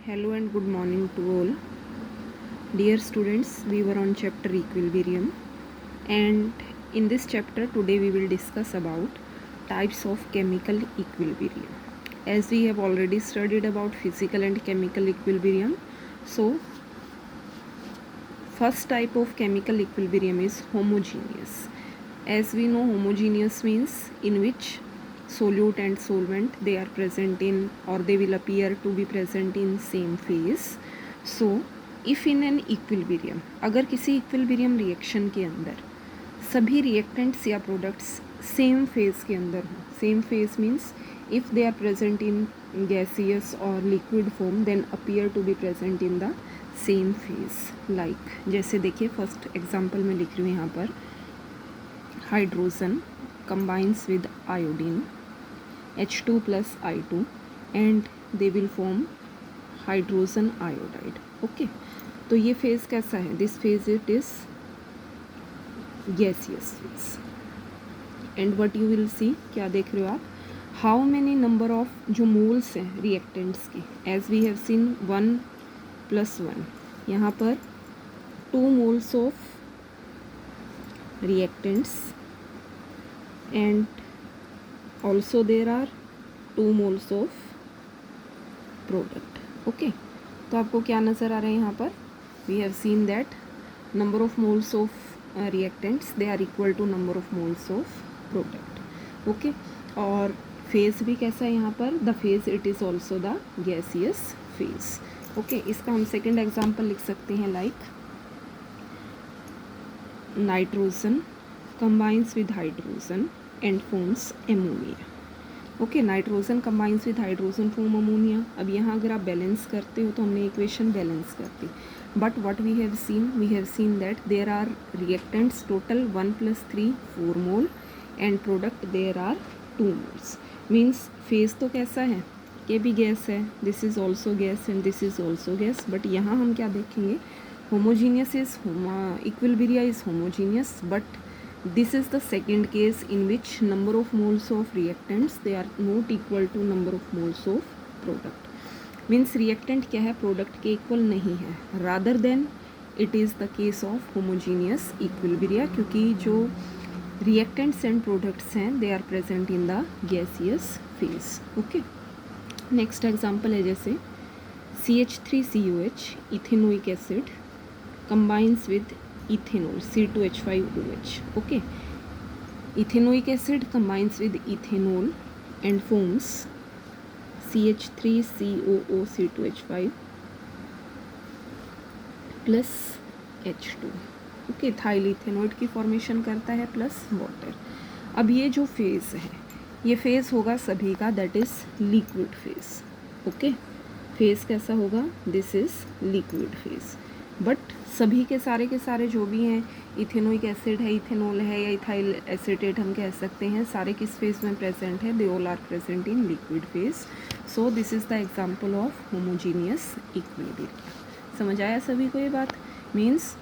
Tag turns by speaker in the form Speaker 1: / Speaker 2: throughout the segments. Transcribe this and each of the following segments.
Speaker 1: Hello and good morning to all. Dear students, we were on chapter equilibrium, and in this chapter today we will discuss about types of chemical equilibrium. As we have already studied about physical and chemical equilibrium, so first type of chemical equilibrium is homogeneous. As we know, homogeneous means in which solute and solvent they are present in, or they will appear to be present in same phase. So if in an equilibrium, अगर किसी equilibrium reaction के अंदर सभी reactants या products same phase के अंदर हो, same phase means if they are present in gaseous or liquid form then appear to be present in the same phase. Like जैसे देखिए फर्स्ट एग्जांपल में लिख रही हूँ यहाँ पर, hydrogen combines with iodine H2 plus I2 and they will form hydrogen iodide. Okay तो ये फेज कैसा है? This phase it is gaseous phase and what you will see, क्या देख रहे हो आप? हाउ मैनी नंबर ऑफ जो मोल्स हैं रिएक्टेंट्स के, एज वी हैव सीन 1+1, यहाँ पर 2 moles of reactants and also there are 2 moles of product. Okay, तो आपको क्या नज़र आ रहा है यहाँ पर? We have seen that number of moles of reactants they are equal to number of moles of product. Okay, और phase भी कैसा है यहाँ पर? The phase it is also the gaseous phase. Okay, इसका हम सेकेंड एग्जाम्पल लिख सकते हैं like nitrogen combines with hydrogen and forms ammonia. Okay, nitrogen combines with hydrogen form ammonia. अब यहाँ अगर आप बैलेंस करते हो तो हमने इक्वेशन बैलेंस कर दी, but what we have seen that there are reactants total 1 + 3 4 mole and product there are 2 moles. Means phase तो कैसा है? ये भी गैस है, this is also gas and this is also gas. But यहाँ हम क्या देखेंगे? homogeneous is equilibria is homogeneous, but this is the second case in which number of moles of reactants they are not equal to number of moles of product. means reactant क्या है? product के equal नहीं है, rather than it is the case of homogeneous equilibria, क्योंकि जो reactants and products हैं they are present in the gaseous phase. okay, next example है जैसे CH3COH ethanoic acid combines with ethanol C2H5OH. okay, ethanoic acid combines with ethanol and forms CH3COO C2H5 plus H2. Okay, ethyl ethanoid की formation करता है plus water. अब ये जो phase है ये फेज़ होगा सभी का, that is liquid phase. Okay, phase कैसा होगा? This is liquid phase. But सभी के सारे जो भी हैं, इथेनोइक एसिड है, इथेनॉल है या इथाइल एसीटेट हम कह सकते हैं, सारे किस फेज़ में प्रेजेंट है? They all are present in liquid phase. So this is the example of homogeneous equilibrium. समझ आया सभी को ये बात? मीन्स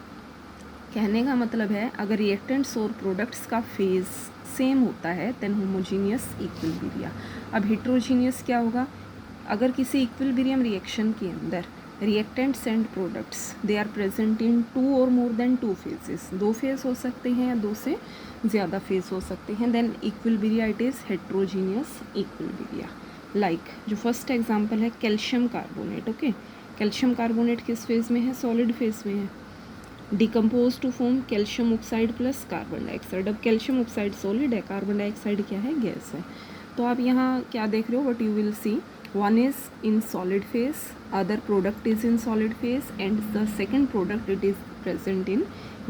Speaker 1: कहने का मतलब है अगर रिएक्टेंट्स और प्रोडक्ट्स का फेज़ सेम होता है देन होमोजीनियस इक्विलिब्रिया. अब हेट्रोजीनियस क्या होगा? अगर किसी इक्विलिब्रियम रिएक्शन के अंदर reactants and products they are present in 2 or more than 2 phases, 2 phase हो सकते हैं या 2 से ज़्यादा फेज हो सकते हैं, then equilibria it is heterogeneous equilibria. Like जो फर्स्ट एग्जांपल है calcium carbonate. Okay, calcium carbonate किस फेज में है? सॉलिड फेज में है. Decompose to form calcium oxide plus carbon dioxide. अब कैल्शियम ऑक्साइड सॉलिड है, कार्बन डाइऑक्साइड क्या है? गैस है. तो आप यहाँ क्या देख रहे हो? What you will see, one is in solid phase, other product is in solid phase, and the second product it is present in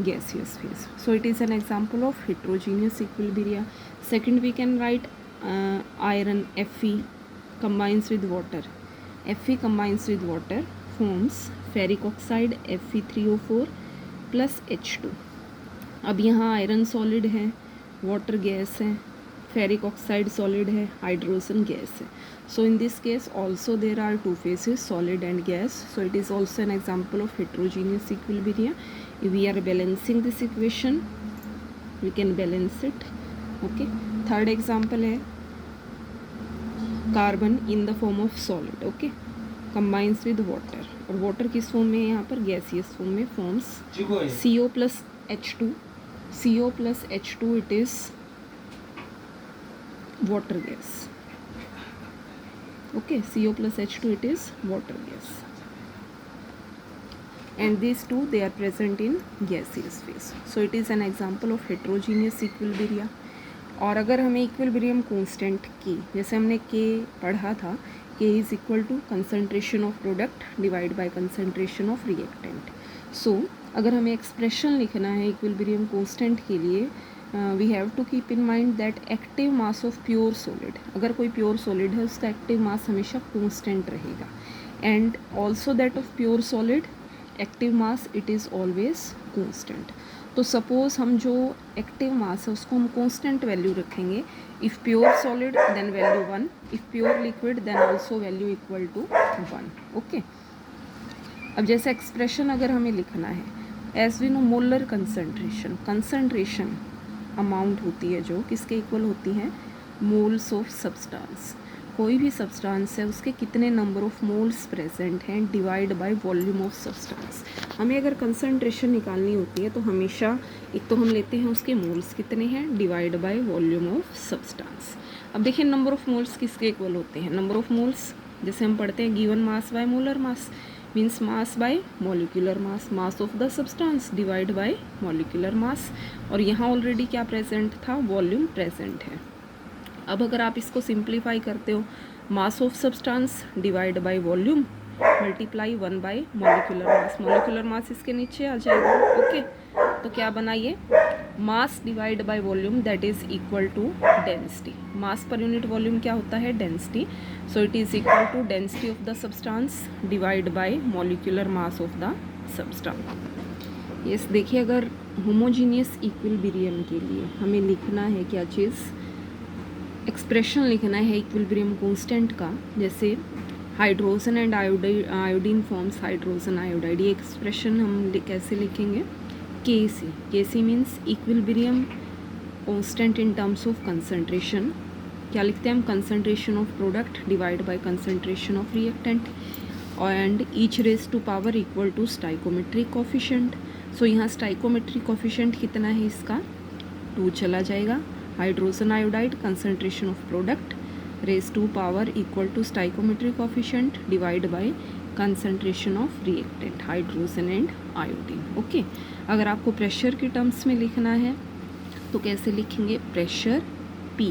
Speaker 1: gaseous phase. So it is an example of heterogeneous equilibria. Second we can write iron Fe combines with water. Fe combines with water forms ferric oxide Fe3O4 plus H2. अब यहाँ iron solid है, water gas है, ferric oxide solid है, hydrogen gas है. So in this case also there are 2 phases, solid and gas. So it is also an example of heterogeneous equilibria. We are balancing this equation, we can balance it. Okay, third example है carbon in the form of solid. Okay, combines with water, और water किस फॉर्म में है यहाँ पर, gaseous form में, forms CO plus H2, CO plus H2 it is water gas. Okay, CO plus H2 it is water gas, and these two they are present in gaseous phase. So it is an example of heterogeneous equilibria. और अगर हमें equilibrium constant की, जैसे हमने के पढ़ा था, K is equal to concentration of product divide by concentration of reactant. So अगर हमें एक्सप्रेशन लिखना है इक्विलिब्रियम कांस्टेंट के लिए, we have to keep in mind that active mass of pure solid, अगर कोई प्योर सॉलिड है उसका एक्टिव मास हमेशा कांस्टेंट रहेगा, and also that of pure solid active mass it is always constant. तो suppose हम जो एक्टिव मास है उसको हम कांस्टेंट वैल्यू रखेंगे. If pure solid then value 1, if pure liquid then also value equal to 1. Okay, अब जैसे expression अगर हमें लिखना है, as we know molar concentration amount होती है जो किसके इक्वल होती है, मोल्स ऑफ सब्सटेंस. कोई भी सब्सटेंस है उसके कितने नंबर ऑफ मोल्स प्रेजेंट हैं divide by volume of substance. हमें अगर कंसंट्रेशन निकालनी होती है तो हमेशा एक तो हम लेते हैं उसके मोल्स कितने हैं divide by volume of substance. अब देखिए नंबर ऑफ मोल्स किसके इक्वल होते हैं, नंबर ऑफ मोल्स जैसे हम पढ़ते हैं given mass by molar mass, means mass by molecular mass, mass of the substance divide by molecular मास. और यहाँ ऑलरेडी क्या प्रेजेंट था, वॉल्यूम प्रेजेंट है. अब अगर आप इसको सिंप्लीफाई करते हो, mass of substance divide by volume multiply 1 by molecular mass, molecular mass इसके नीचे आ जाएगा. ओके, तो क्या बना ये, mass divide by volume that is equal to density. Mass per unit volume क्या होता है, density. So it is equal to density of the substance divide by molecular mass of the substance. Yes, देखिए अगर homogeneous equilibrium के लिए हमें लिखना है क्या चीज़, एक्सप्रेशन लिखना है इक्विलिब्रियम कांस्टेंट का, जैसे hydrogen and iodine forms hydrogen iodide, ये एक्सप्रेशन हम कैसे लिखेंगे, K C means equilibrium constant in terms of concentration. क्या लिखते हैं हम, concentration of product divide by concentration of reactant, and each raise to power equal to stoichiometric coefficient. So यहाँ stoichiometric coefficient कितना है इसका, 2 चला जाएगा. Hydrogen iodide concentration of product raise to power equal to stoichiometric coefficient divide by concentration of reactant hydrogen and iodine. Okay, अगर आपको pressure के terms में लिखना है तो कैसे लिखेंगे, pressure P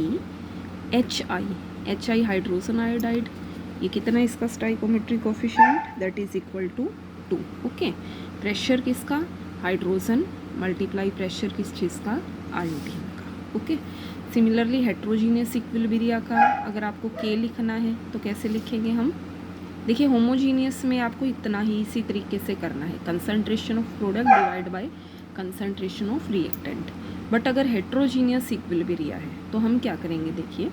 Speaker 1: HI hydrogen iodide, ये कितना है इसका stoichiometric coefficient, that is equal to 2. Okay, pressure किसका, हाइड्रोजन मल्टीप्लाई प्रेशर किस चीज़ का, आयोडीन का. ओके, सिमिलरली हेट्रोजीनियस इक्विलिब्रिया का अगर आपको के लिखना है तो कैसे लिखेंगे हम, देखिए होमोजीनियस में आपको इतना ही इसी तरीके से करना है, concentration of product divide by concentration of reactant. But अगर हेट्रोजीनियस इक्विलिब्रिया है तो हम क्या करेंगे, देखिए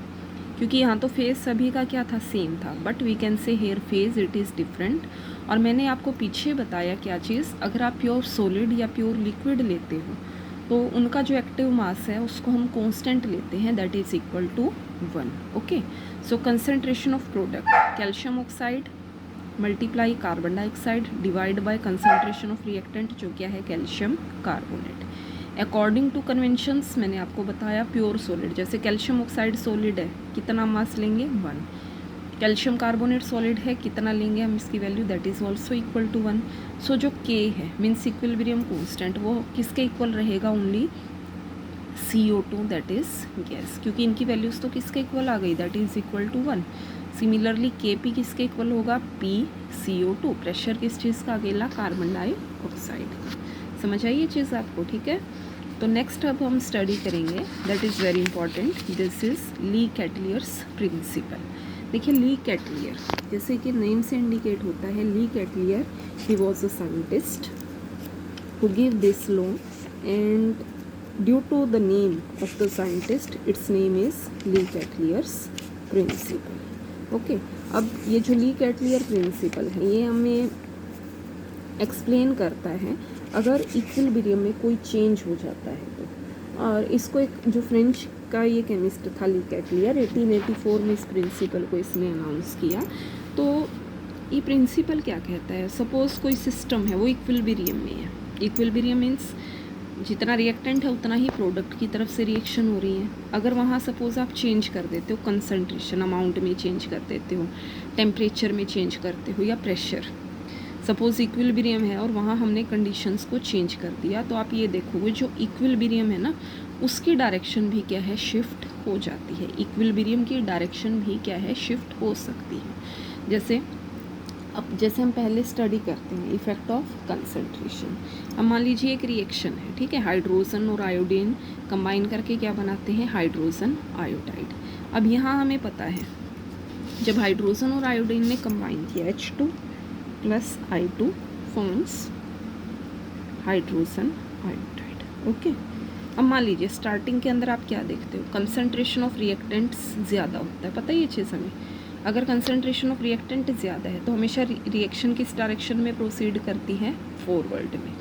Speaker 1: क्योंकि यहाँ तो फेज सभी का क्या था, सेम था, but we can say here phase it is different. और मैंने आपको पीछे बताया क्या चीज़, अगर आप प्योर सॉलिड या प्योर लिक्विड लेते हो तो उनका जो एक्टिव मास है उसको हम कांस्टेंट लेते हैं, that is equal to 1. Okay, so concentration of product calcium oxide multiply carbon dioxide divide by concentration of reactant जो क्या है, calcium carbonate. According to conventions मैंने आपको बताया प्योर सॉलिड, जैसे कैल्शियम ऑक्साइड सॉलिड है कितना मास लेंगे, 1. कैल्शियम कार्बोनेट सॉलिड है कितना लेंगे हम इसकी value, that is also equal to 1. So जो के है मीन्स इक्विलिब्रियम कांस्टेंट वो किसके इक्वल रहेगा, only CO2 that is gas, क्योंकि इनकी वैल्यूज़ तो किसके इक्वल आ गई, that is equal to 1. Similarly KP किसके इक्वल होगा, PCO2, प्रेशर किस चीज़ का, अकेला कार्बन डाइऑक्साइड का. समझ आई ये चीज़ आपको, ठीक है. तो नेक्स्ट अब हम स्टडी करेंगे, that is very important, this is Le Chatelier's principle. देखिए ली कैटलियर जैसे कि नेम से इंडिकेट होता है, Le Chatelier he was a scientist who give this law, and due to the name of the scientist its name is Le Chatelier's principle. Okay, अब ये जो ली कैटलियर principal है ये हमें एक्सप्लेन करता है अगर इक्विलिब्रियम में कोई चेंज हो जाता है तो. और इसको एक जो फ्रेंच का ये केमिस्ट था ली कैटलियर, 1884 में इस प्रिंसिपल को इसने अनाउंस किया. तो ये प्रिंसिपल क्या कहता है, सपोज़ कोई सिस्टम है वो इक्विलिब्रियम में है, इक्विलिब्रियम मीन्स जितना रिएक्टेंट है उतना ही प्रोडक्ट की तरफ से रिएक्शन हो रही है। अगर वहाँ सपोज़ आप चेंज कर देते हो, कंसंट्रेशन अमाउंट में चेंज कर देते हो, टेम्परेचर में चेंज करते हो या प्रेशर, सपोज़ इक्विलिब्रियम है और वहाँ हमने कंडीशंस को चेंज कर दिया, तो आप ये देखोगे जो इक्विलिब्रियम है ना उसकी डायरेक्शन भी क्या है, शिफ्ट हो जाती है। इक्विलिब्रियम की डायरेक्शन भी क्या है, शिफ्ट हो सकती है। जैसे हम पहले स्टडी करते हैं इफ़ेक्ट ऑफ कंसंट्रेशन। अब मान लीजिए एक रिएक्शन है, ठीक है, हाइड्रोजन और आयोडीन कंबाइन करके क्या बनाते हैं, हाइड्रोजन आयोडाइड। अब यहाँ हमें पता है जब हाइड्रोजन और आयोडीन ने कंबाइन किया H2 plus I2 forms hydrogen iodide. Okay, अब मान लीजिए स्टार्टिंग के अंदर आप क्या देखते हो, कंसंट्रेशन ऑफ रिएक्टेंट्स ज़्यादा होता है, पता है ये चीज़ हमें। अगर कंसंट्रेशन ऑफ रिएक्टेंट ज़्यादा है तो हमेशा रिएक्शन किस डायरेक्शन में प्रोसीड करती है, फॉरवर्ड में।